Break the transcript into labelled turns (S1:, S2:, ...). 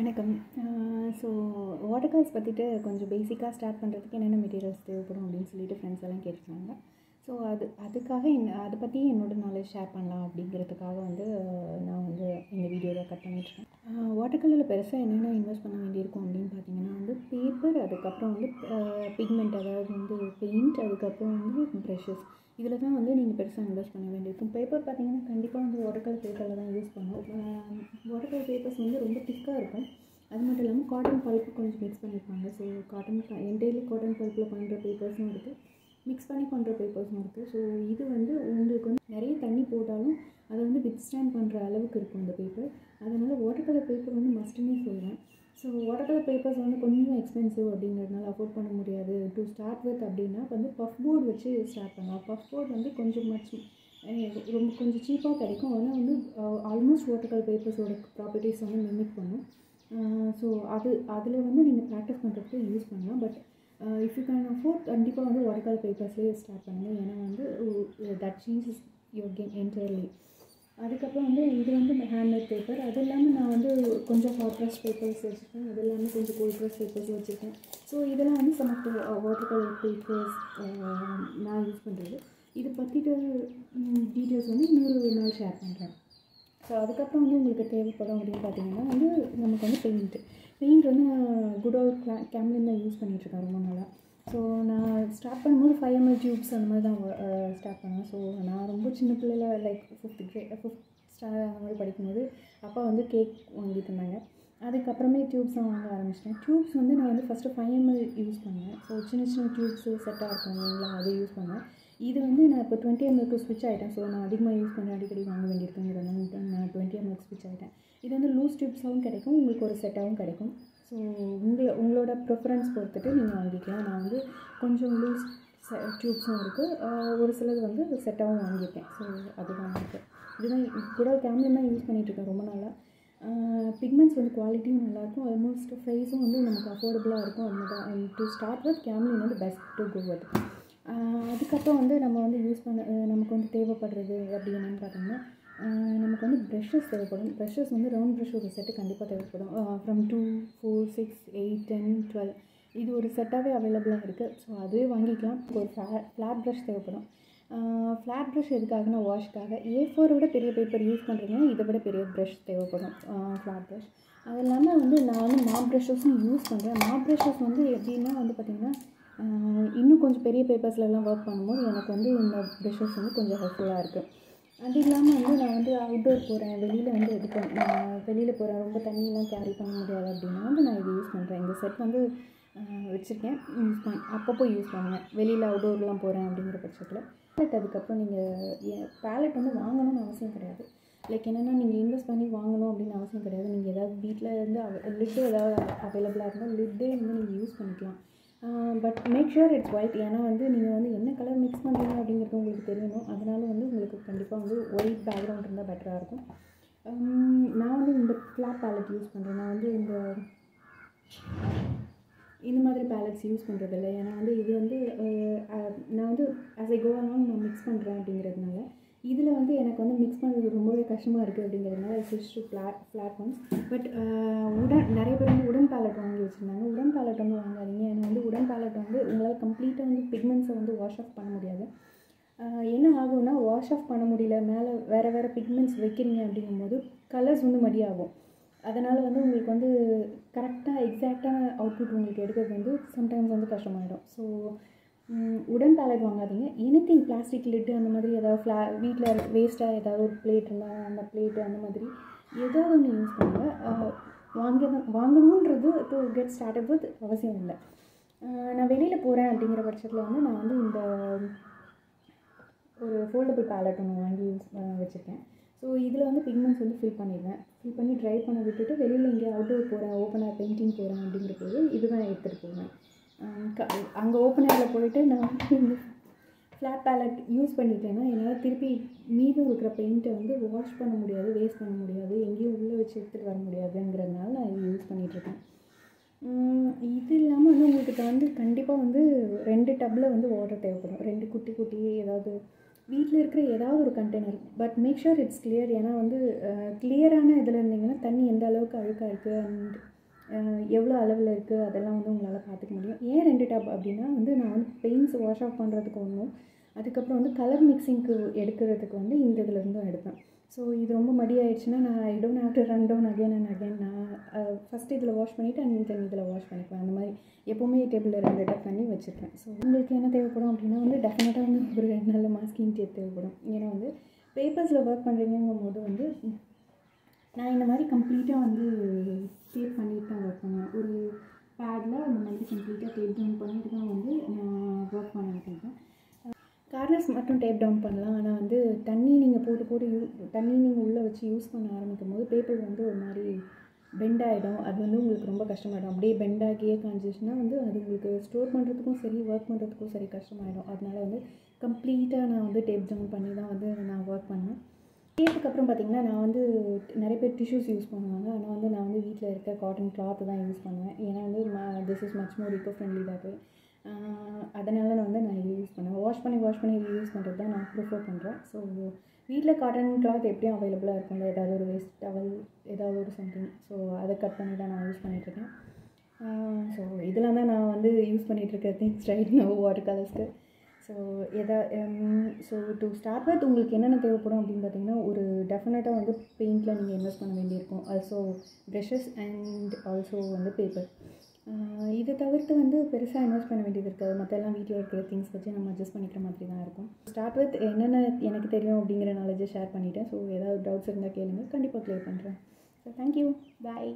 S1: வணக்கம். So water colours பற்றிட்டு கொஞ்சம் பேசிக்காக ஸ்டார்ட் பண்ணுறதுக்கு என்னென்ன மெட்டீரியல்ஸ் தேவைப்படும் அப்படின்னு சொல்லிட்டு ஃப்ரெண்ட்ஸ் எல்லாம் கேட்டிருக்காங்க. ஸோ அதுக்காக அதை பற்றி என்னோடய நாலேஜ் ஷேர் பண்ணலாம் அப்படிங்கிறதுக்காக நான் இந்த வீடியோவை கட் பண்ணிட்டுருக்கேன். வாட்டர் கலரில் பெருசாக என்னென்ன இன்வெஸ்ட் பண்ண வேண்டியிருக்கும் அப்படின்னு பார்த்தீங்கன்னா பேப்பர், அதுக்கப்புறம் பிக்மெண்ட், அதாவது பெயிண்ட், அதுக்கப்புறம் ப்ரஷஸ். இதில் தான் நீங்கள் பெருசாக இன்வெஸ்ட் பண்ண வேண்டியிருக்கும். பேப்பர் பார்த்திங்கன்னா கண்டிப்பாக வாட்டர் கலர் பேப்பரில் தான் யூஸ் பண்ணுவோம். வாட்டர் கலர் பேப்பர்ஸ் ரொம்ப திக்காக இருக்கும். அது மட்டும் இல்லாமல் காட்டன் பல்ப்பு கொஞ்சம் மிக்ஸ் பண்ணியிருப்பாங்க. ஸோ என்டையர்லி காட்டன் பல்ப்பில் பண்ணுற பேப்பர்ஸும் இருக்குது, மிக்ஸ் பண்ணி பண்ணுற பேப்பர்ஸும் இருக்குது. ஸோ இது உங்களுக்கு நிறைய தண்ணி போட்டாலும் அதை வித்ஸ்டாண்ட் பண்ணுற அளவுக்கு இருக்கும் இந்த பேப்பர். அதனால் வாட்டர் கலர் பேப்பர் மஸ்ட்டுன்னே சொல்லுவேன். ஸோ வாட்டர் கலர் பேப்பர்ஸ் கொஞ்சம் எக்ஸ்பென்சிவ் அப்படிங்கிறதுனால அஃபோர்ட் பண்ண முடியாது டு ஸ்டார்ட் வித் அப்படின்னா பஃப் போர்டு வச்சு ஸ்டார்ட் பண்ணலாம். பஃப் போர்டு ரொம்ப கொஞ்சம் சீப்பாக கிடைக்கும். ஆனால் ஆல்மோஸ்ட் வாட்டர் கலர் பேப்பர்ஸோட ப்ராப்பர்ட்டிஸ் மிமிக் பண்ணும். ஸோ அதில் நீங்கள் ப்ராக்டிஸ் பண்ணுறதுக்கு யூஸ் பண்ணலாம். But if you can afford கண்டிப்பாக வாட்டர் கலர் பேப்பர்ஸ்லேயே ஸ்டார்ட் பண்ணுங்கள். ஏன்னா that changes your game entirely. அதுக்கப்புறம் இது ஹேண்ட்மேட் பேப்பர். அது இல்லாமல் நான் கொஞ்சம் ஹாட் ப்ரெஸ் பேப்பர்ஸ் வச்சுருக்கேன். அது இல்லாமல் கொஞ்சம் கோல்ட் ப்ரெஸ் பேப்பர்ஸ் வச்சுருக்கேன். ஸோ இதெல்லாம் some of water colour papers நான் யூஸ் பண்ணுறது. இது பற்றிட்டு டீட்டெயில்ஸ் இன்னொரு நாள் ஷேர் பண்ணுறேன். ஸோ அதுக்கப்புறம் உங்களுக்கு தேவைப்படும் அப்படின்னு பார்த்தீங்கன்னா நமக்கு பெயிண்ட் நான் குட் ஓல்ட் கேம்லின் தான் யூஸ் பண்ணிகிட்ருக்கேன் ரொம்ப நாளாக. ஸோ நான் ஸ்டார்ட் பண்ணும்போது 5 ml டியூப்ஸ் அந்த மாதிரி தான் ஸ்டார்ட் பண்ணேன். ஸோ நான் ரொம்ப சின்ன பிள்ளையில் லைக் 5th ஸ்டாண்டர்ட் அந்த மாதிரி படிக்கும்போது அப்பா கேக் வாங்கி தந்தாங்க. அதுக்கப்புறமே டியூப்ஸ் தான் வாங்க ஆரம்பிச்சிட்டேன். டியூப்ஸ் நான் ஃபஸ்ட்டு 5 ml யூஸ் பண்ணேன். ஸோ சின்ன சின்ன டியூப்ஸு செட்டாக இருக்கும் இல்லைங்களா, அதை யூஸ் பண்ணேன். இது நான் இப்போ 20 ml ஸ்விட்ச் ஆகிட்டேன். ஸோ நான் அதிகமாக யூஸ் பண்ண அடிக்கடி வாங்க வேண்டியிருக்குங்கிறதுனால நான் 20 ml ஸ்விட்ச் ஆகிட்டேன். இது லூஸ் டியூப்ஸாகவும் கிடைக்கும், உங்களுக்கு ஒரு செட்டாகவும் கிடைக்கும். ஸோ உங்களோட ப்ரிஃபரன்ஸ் பொறுத்துட்டு நீங்கள் வாங்கிக்கலாம். நான் கொஞ்சம் லூஸ் டியூப்ஸும் இருக்குது, ஒரு சிலது செட்டாகவும் வாங்கியிருக்கேன். ஸோ அதுதான் இதுதான் கூட கேம்லின் தான் யூஸ் பண்ணிகிட்ருக்கேன் ரொம்ப நாளாக. பிக்மெண்ட்ஸ் குவாலிட்டியும் நல்லாயிருக்கும், ஆல்மோஸ்ட் ப்ரைஸும் நமக்கு அஃபோர்டபுளாக இருக்கும். அதுதான் to start with Camlin best to go with. அதுக்கப்புறம் நம்ம யூஸ் பண்ண நமக்கு தேவைப்படுறது அப்படி என்னென்னு பார்த்தோம்னா நமக்கு ப்ரஷஸ் தேவைப்படும். ப்ரஷஸ் ரவுண்ட் ப்ரஷ் ஒரு செட்டு கண்டிப்பாக தேவைப்படும். ஃப்ரம் 2, 4, 6, 8, 10, 12 இது ஒரு செட்டாகவே அவைலபிளாக இருக்குது. ஸோ அதுவே வாங்கிக்கலாம். ஒரு ஃப்ளாட் ப்ரஷ் தேவைப்படும். ஃப்ளாட் ப்ரஷ் எதுக்காகனா வாஷ்க்காக. A4 விட பெரிய பேப்பர் யூஸ் பண்ணுறீங்கன்னா இதை விட பெரிய ப்ரஷ் தேவைப்படும், ஃப்ளாட் ப்ரஷ். அது இல்லாமல் நான் மாப் ப்ரஷஸும் யூஸ் பண்ணுறேன். மாப் ப்ரஷஸ் எப்படின்னா பார்த்திங்கன்னா இன்னும் கொஞ்சம் பெரிய பேப்பர்ஸ்லாம் ஒர்க் பண்ணும்போது எனக்கு இந்த ப்ரஷஸ் கொஞ்சம் ஹெல்ப்ஃபுல்லாக இருக்குது. அது இல்லாமல் நான் அவுட்டோர் போகிறேன், வெளியில் நான் வெளியில் போகிறேன், ரொம்ப தண்ணியெலாம் கேரி பண்ண முடியாது அப்படின்னா நான் இதை யூஸ் பண்ணுறேன். இந்த செட் வச்சுருக்கேன், அப்பப்போ யூஸ் பண்ணுவேன் வெளியில் அவுட்டோர்லாம் போகிறேன் அப்படிங்கிற பட்சத்தில். அதுக்கப்புறம் நீங்கள் பேலட் வாங்கணும்னு அவசியம் கிடையாது. லைக் என்னென்னா நீங்கள் இன்வெஸ்ட் பண்ணி வாங்கணும் அப்படின்னு அவசியம் கிடையாது. நீங்கள் ஏதாவது வீட்டில் லிட்டு ஏதாவது அவைலபிளாக இருந்தால் லிட்டே நீங்கள் யூஸ் பண்ணிக்கலாம். But make sure it's white. ஏன்னா நீங்கள் என்ன கலர் மிக்ஸ் பண்ணுறீங்க அப்படிங்கிறது உங்களுக்கு தெரியணும். அதனால் உங்களுக்கு கண்டிப்பாக ஒயிட் பேக்ரவுண்ட் இருந்தால் பெட்டராக இருக்கும். நான் இந்த ஃப்ளாட் பேலட் யூஸ் பண்ணுறேன். நான் இந்த மாதிரி பேலட்ஸ் யூஸ் பண்ணுறதில்ல. ஏன்னா இது நான் ஆஸ் ஐ கோ ஆன் நான் மிக்ஸ் பண்ணுறேன் அப்படிங்கிறதுனால இதில் எனக்கு மிக்ஸ் பண்ணுறது ரொம்பவே கஷ்டமாக இருக்குது அப்படிங்கிறதுனால ஐ ஸ்விட்ச் டு ஃப்ளாட் ஒன்ஸ். பட் நிறைய பேர் உடன் பேலட் வாங்கி வச்சுருந்தாங்க. உடன் பேலட் வாங்காதீங்க. ஏன்னா உடன் பேலட் உங்களால் கம்ப்ளீட்டாக பிக்மெண்ட்ஸை வாஷ் ஆஃப் பண்ண முடியாது. என்ன ஆகும்னா வாஷ் ஆஃப் பண்ண முடியல, மேலே வேறு பிக்மெண்ட்ஸ் வைக்கிறீங்க அப்படிங்கும்போது கலர்ஸ் மடியாகும். அதனால் உங்களுக்கு கரெக்டாக எக்ஸாக்டான அவுட்புட் உங்களுக்கு எடுக்கிறது சம்டைம்ஸ் கஷ்டமாயிடும். ஸோ உடன் பேலட் வாங்காதீங்க. எனிதிங் பிளாஸ்டிக் லிட்டு அந்த மாதிரி ஏதாவது வீட்டில் வேஸ்ட்டாக ஏதாவது ஒரு பிளேட் இருந்தால் அந்த பிளேட்டு அந்த மாதிரி ஏதாவது ஒன்று யூஸ் பண்ணுங்கள். வாங்கணுன்றது டு கெட் ஸ்டார்டட் வித் அவசியம் இல்லை. நான் வெளியில் போகிறேன் அப்படிங்கிற பட்சத்தில் நான் இந்த ஒரு ஃபோல்டபுள் பேலட் ஒன்று வாங்கி யூஸ் வச்சுருக்கேன். ஸோ இதில் பிக்மெண்ட்ஸ் ஃபில் பண்ணிடுவேன். ஃபில் பண்ணி ட்ரை பண்ண விட்டுட்டு வெளியில் எங்கேயும் அவுட்டோர் போகிறேன், ஓப்பனாக பெயிண்டிங் போகிறேன் அப்படிங்கிற போது இதுதான் எடுத்துகிட்டு போவேன். அங்கே ஓப்பன் ஏரில் போயிட்டு நான் இந்த ஃப்ளாட் பேலட் யூஸ் பண்ணிட்டேன்னா என்னால் திருப்பி மீதம் இருக்கிற பெயிண்ட்டை வாஷ் பண்ண முடியாது, வேஸ்ட் பண்ண முடியாது, எங்கேயும் உள்ளே வச்சு எடுத்துகிட்டு வர முடியாதுங்கிறதுனால நான் இது யூஸ் பண்ணிகிட்ருக்கேன். இது இல்லாமல் உங்களுக்கு கண்டிப்பாக 2 டப்பில் வாட்டர் தேவைப்படும். 2 குட்டி ஏதாவது வீட்டில் இருக்கிற ஏதாவது ஒரு container, but make sure it's clear. ஏன்னா வந்து கிளியரான இதில் இருந்தீங்கன்னா தண்ணி எந்த அளவுக்கு அழுக்காக இருக்குது அண்ட் எவ்வளோ அளவில் இருக்குது அதெல்லாம் வந்து உங்களால் பார்த்துக்க முடியும். ஏன் 2 டப் அப்படின்னா வந்து நான் வந்து பெயிண்ட்ஸ் வாஷ் ஆஃப் பண்ணுறதுக்கு ஒன்றும், அதுக்கப்புறம் வந்து கலர் மிக்சிங்க்கு எடுக்கிறதுக்கு வந்து இந்த இதிலேருந்தும் எடுப்பேன். ஸோ இது ரொம்ப மடி ஆகிடுச்சுன்னா நான் I don't have to run down again and again. நான் ஃபஸ்ட்டு இதில் வாஷ் பண்ணிவிட்டு அண்ட் தென் இதில் வாஷ் பண்ணிப்பேன். அந்த மாதிரி எப்போவுமே டேபிளில் 2 டப் தண்ணி வச்சுருப்பேன். ஸோ உங்களுக்கு என்ன தேவைப்படும் அப்படின்னா வந்து டெஃபினட்டாக வந்து ஒரு நல்ல மாஸ்கிங் டேப் தேவைப்படும். ஏன்னா வந்து பேப்பர்ஸில் ஒர்க் பண்ணுறீங்கும் போது வந்து நான் இந்த மாதிரி கம்ப்ளீட்டாக வந்து டேப் பண்ணிட்டு தான் ஒர்க் பண்ணுவேன். ஒரு பேடில் அந்த மாதிரி கம்ப்ளீட்டாக டேப் டவுன் பண்ணிட்டு தான் வந்து நான் ஒர்க் பண்ணிட்டு இருக்கேன். கார்னர்ஸ் மட்டும் டேப் டவுன் பண்ணலாம். ஆனால் வந்து தண்ணி நீங்கள் போட்டு தண்ணி நீங்கள் உள்ளே வச்சு யூஸ் பண்ண ஆரம்பிக்கும் போது பேப்பர் வந்து ஒரு மாதிரி பெண்ட் ஆகிடும். அது வந்து உங்களுக்கு ரொம்ப கஷ்டமாயிடும். அப்படியே பெண்ட் ஆகியே காஞ்சிச்சுன்னா வந்து அது உங்களுக்கு ஸ்டோர் பண்ணுறதுக்கும் சரி ஒர்க் பண்ணுறதுக்கும் சரி கஷ்டமாயிடும். அதனால வந்து கம்ப்ளீட்டாக நான் வந்து டேப் டவுன் பண்ணி தான் வந்து நான் ஒர்க் பண்ணேன். டேப்புக்கப்புறம் பார்த்திங்கன்னா நான் வந்து நிறைய பேர் டிஷ்யூஸ் யூஸ் பண்ணுவாங்க. ஆனால் வந்து நான் வந்து வீட்டில் இருக்க காட்டன் கிளாத்து தான் யூஸ் பண்ணுவேன். ஏன்னா வந்து this is much more eco friendly that way. அதனால வந்து நான் இது யூஸ் பண்ணுவேன். வாஷ் பண்ணி யூஸ் பண்ணுறது தான் நான் ப்ரிஃபர் பண்ணுறேன். ஸோ வீட்டில் காட்டன் கிளாத் எப்படியும் அவைலபிளாக இருக்கும்ல, ஏதாவது ஒரு வேஸ்ட் டவல் ஏதாவது ஒரு சம்திங். ஸோ அதை கட் பண்ணி தான் நான் யூஸ் பண்ணிகிட்ருக்கேன். ஸோ இதெல்லாம் தான் நான் வந்து யூஸ் பண்ணிகிட்ருக்க திங்ஸ் ரைட் நவ் வாட்டர் கலர்ஸ்க்கு. ஸோ டு ஸ்டார்ட் வித் உங்களுக்கு என்னென்ன தேவைப்படும் அப்படின்னு பார்த்தீங்கன்னா ஒரு டெஃபினட்டாக வந்து பெயிண்டில் நீங்கள் இன்வெஸ்ட் பண்ண வேண்டியிருக்கும். ஆல்சோ ப்ரஷஸ் அண்ட் ஆல்சோ வந்து பேப்பர். இதை தவிர்த்து வந்து பெருசாக இன்வெஸ்ட் பண்ண வேண்டியது இருக்காது. மற்றெல்லாம் வீட்டில் இருக்கிற திங்ஸ் வச்சு நம்ம அட்ஜஸ்ட் பண்ணிக்கிற மாதிரி தான் இருக்கும். ஸ்டார்ட் வித் என்னென்ன எனக்கு தெரியும் அப்படிங்கிற நாலேஜை ஷேர் பண்ணிவிட்டேன். ஸோ ஏதாவது டவுட்ஸ் இருந்தால் கேளுங்க, கண்டிப்பாக க்ளியர் பண்ணுறேன். ஸோ தேங்க்யூ, பாய்.